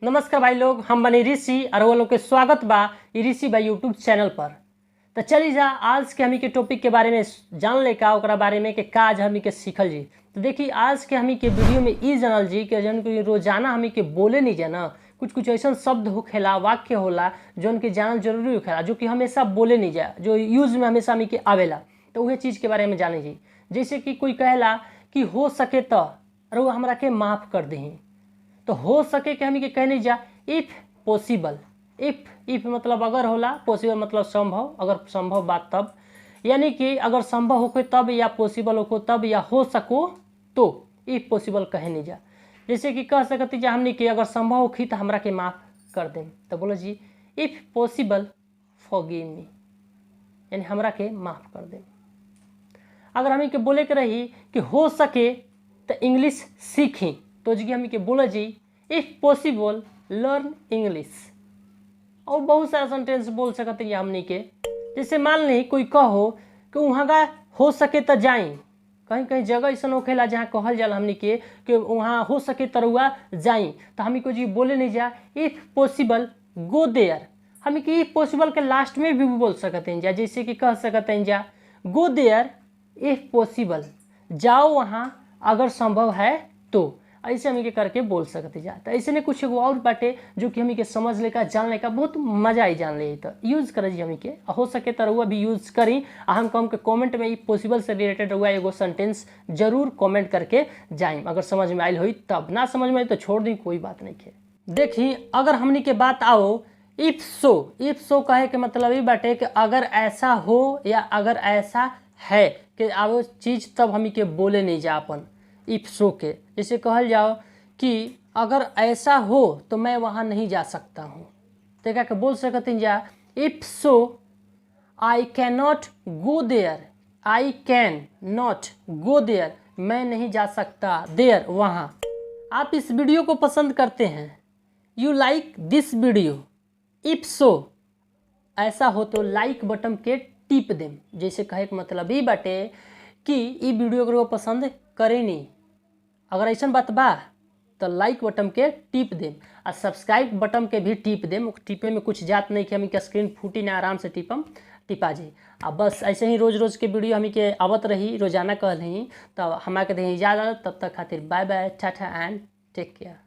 नमस्कार भाई लोग, हम बने ऋषि और वो लोग के स्वागत बा ऋषि भाई यूट्यूब चैनल पर। तो चली जा आज के हमी के टॉपिक के बारे में जान ले का ओकरा बारे में कि काज हमी के सीखल जी। तो देखिए आज के हमी के वीडियो में ई जानल जी कि जन के रोजाना हमी के बोले नहीं जाना कुछ कुछ ऐसा शब्द होखेला वाक्य होला जौन के जानल जरूरी होखेला जो कि हमेशा बोले नहीं जा जो यूज में हमेशा हमी के आवेला। तो वह चीज़ के बारे में जाने जी। जैसे कि कोई कहेला कि हो सके तो और वो हमरा के माफ़ कर दही। तो हो सके कि हमी के कहने जा इफ़ पॉसिबल। इफ़ मतलब अगर होला, पॉसिबल मतलब संभव, अगर संभव बात तब, यानी कि अगर संभव हो तब या पॉसिबल हो तब या हो सको तो इफ़ पॉसिबल कहने जा। जैसे कि कह सकती जा हमने कि अगर संभव होखी तो हमरा के माफ़ कर दें। तो बोलो जी इफ़ पॉसिबल फॉरगिव मी, यानी हमरा के माफ़ कर दें। अगर हमें के बोले के रही कि हो सके तो इंग्लिश सीखी तो जी हमें के बोला जी इफ़ पॉसिबल लर्न इंग्लिश। और बहुत सारा सेंटेंस बोल सकते हैं हमने के। जैसे मान ली कोई कहो कि वहाँ का हो सके तो जाई, कहीं कहीं जगह ऐसा होखेला जहाँ कहल जाला हमने के कि वहाँ हो सके तरुआ जाई। तो हमें को जी बोले नहीं जा इफ़ पॉसिबल गो देयर। हमें कि इफ़ पॉसिबल के लास्ट में भी बोल सकते हैं जा। जैसे कि कह सकते हैं जा गो देयर इफ़ पॉसिबल, जाओ वहाँ अगर संभव है तो। ऐसे हमें के करके बोल सकते जा। तो ऐसे नहीं कुछ और बाटे जो कि हमें के समझ ले का जान ले का बहुत मजा आई जान ले। तो यूज़ कर जी हमें के हो सके तो रुआ भी यूज़ करी। हम कहूँ कि कमेंट में पॉसिबल से रिलेटेड हुआ एगो सेंटेंस जरूर कमेंट करके जाइम। अगर समझ में आयल हुई तब, ना समझ में आई तो छोड़ दी, कोई बात नहीं है। देखी अगर हमने के बात आओ इफ़ सो कहे के मतलब ये बाटे कि अगर ऐसा हो या अगर ऐसा है कि आवो चीज़ तब हमी के बोले नहीं जा अपन इफ़ सो के। जैसे कहल जाओ कि अगर ऐसा हो तो मैं वहाँ नहीं जा सकता हूँ। तो क्या बोल सकते हैं जा if so I can not go there. I can not go there, मैं नहीं जा सकता देयर वहाँ। आप इस वीडियो को पसंद करते हैं, you like this video. If so ऐसा हो तो लाइक बटन के टिप दें। जैसे कहे के मतलब ये बाटे कि ये वीडियो को पसंद करे नहीं, अगर ऐसा बात बा तो लाइक बटन के टिप दें और सब्सक्राइब बटन के भी टिप दें। टिपे में कुछ जात नहीं कि हमें के स्क्रीन फूटी ना, आराम से टिपा जाए। अब बस ऐसे ही रोज रोज के वीडियो हमें के आवत रही, रोजाना कह रही। तो हमारे के इजाज़त, तब तक खातिर bye bye, tata and take care.